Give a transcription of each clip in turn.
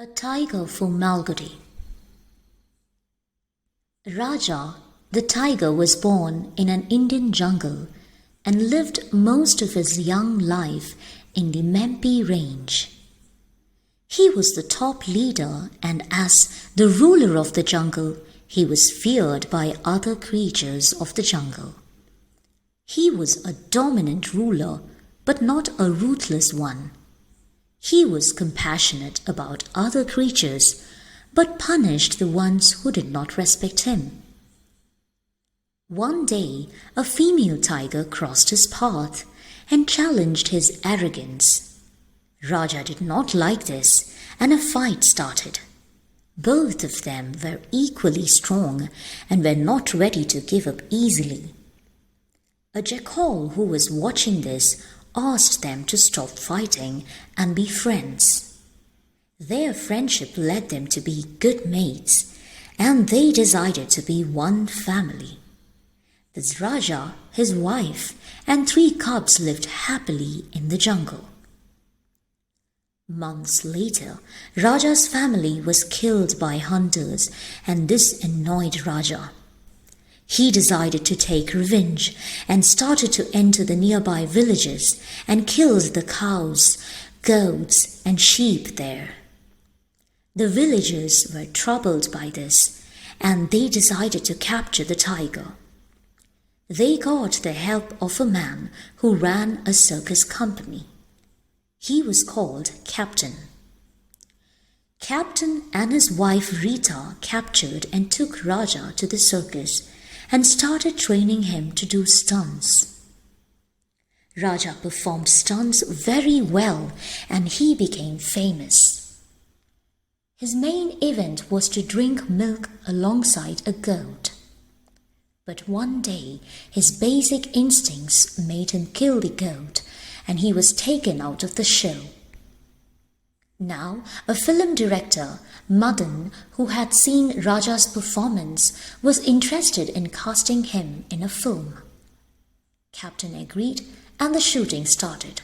A tiger for Malgudi. Raja, the tiger, was born in an Indian jungle and lived most of his young life in the Mempi range. He was the top leader, and as the ruler of the jungle, he was feared by other creatures of the jungle. He was a dominant ruler, but not a ruthless one. He was compassionate about other creatures, but punished the ones who did not respect him. One day, a female tiger crossed his path and challenged his arrogance. Raja did not like this, and a fight started. Both of them were equally strong and were not ready to give up easily. A jackal who was watching this asked them to stop fighting and be friends. Their friendship led them to be good mates, and they decided to be one family. This Raja, his wife, and 3 cubs lived happily in the jungle. Months later, Raja's family was killed by hunters, and this annoyed Raja. He decided to take revenge and started to enter the nearby villages and killed the cows, goats, and sheep there. The villagers were troubled by this, and they decided to capture the tiger. They got the help of a man who ran a circus company. He was called Captain. Captain and his wife Rita captured and took Raja to the circus and started training him to do stunts. Raja performed stunts very well, and he became famous. His main event was to drink milk alongside a goat. But one day, his basic instincts made him kill the goat, and he was taken out of the show. Now, a film director, Madan, who had seen Raja's performance, was interested in casting him in a film. Captain agreed, and the shooting started.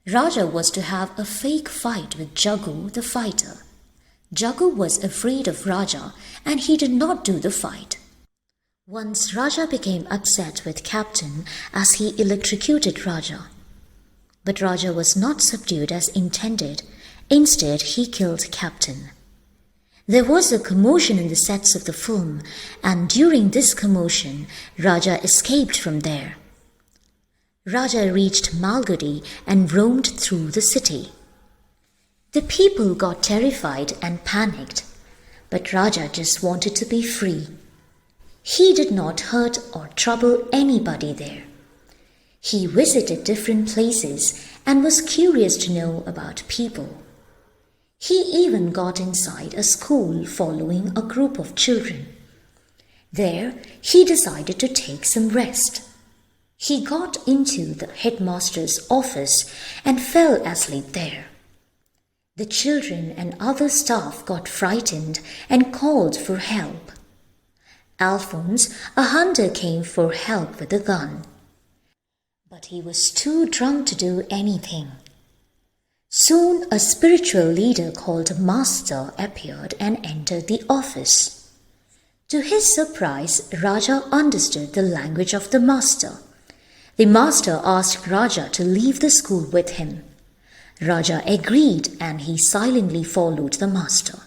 Raja was to have a fake fight with Jagu, the fighter. Jagu was afraid of Raja, and he did not do the fight. Once Raja became upset with Captain as he electrocuted Raja. But Raja was not subdued as intended. Instead, he killed Captain. There was a commotion in the sets of the film, and during this commotion, Raja escaped from there. Raja reached Malgudi and roamed through the city. The people got terrified and panicked, but Raja just wanted to be free. He did not hurt or trouble anybody there. He visited different places and was curious to know about people. He even got inside a school following a group of children. There, he decided to take some rest. He got into the headmaster's office and fell asleep there. The children and other staff got frightened and called for help. Alphonse, a hunter, came for help with a gun. But he was too drunk to do anything. Soon a spiritual leader called Master appeared and entered the office. To his surprise, Raja understood the language of the Master. The Master asked Raja to leave the school with him. Raja agreed, and he silently followed the Master.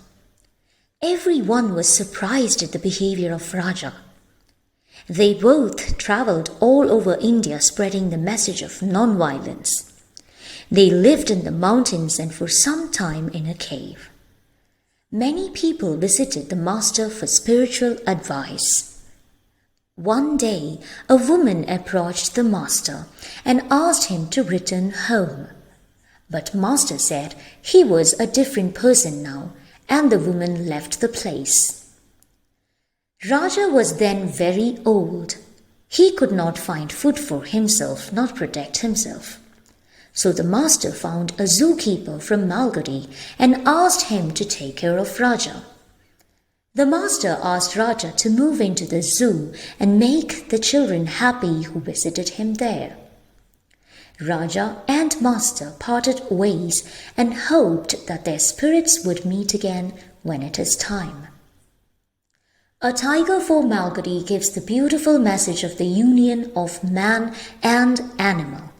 Everyone was surprised at the behavior of Raja. They both traveled all over India spreading the message of non-violence. They lived in the mountains and for some time in a cave. Many people visited the Master for spiritual advice. One day, a woman approached the Master and asked him to return home. But Master said he was a different person now, and the woman left the place. Raja was then very old. He could not find food for himself, nor protect himself. So the Master found a zookeeper from Malgudi and asked him to take care of Raja. The Master asked Raja to move into the zoo and make the children happy who visited him there. Raja and Master parted ways and hoped that their spirits would meet again when it is time. A tiger for Malgudi gives the beautiful message of the union of man and animal.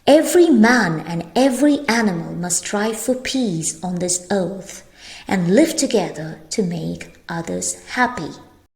Every man and every animal must strive for peace on this earth and live together to make others happy.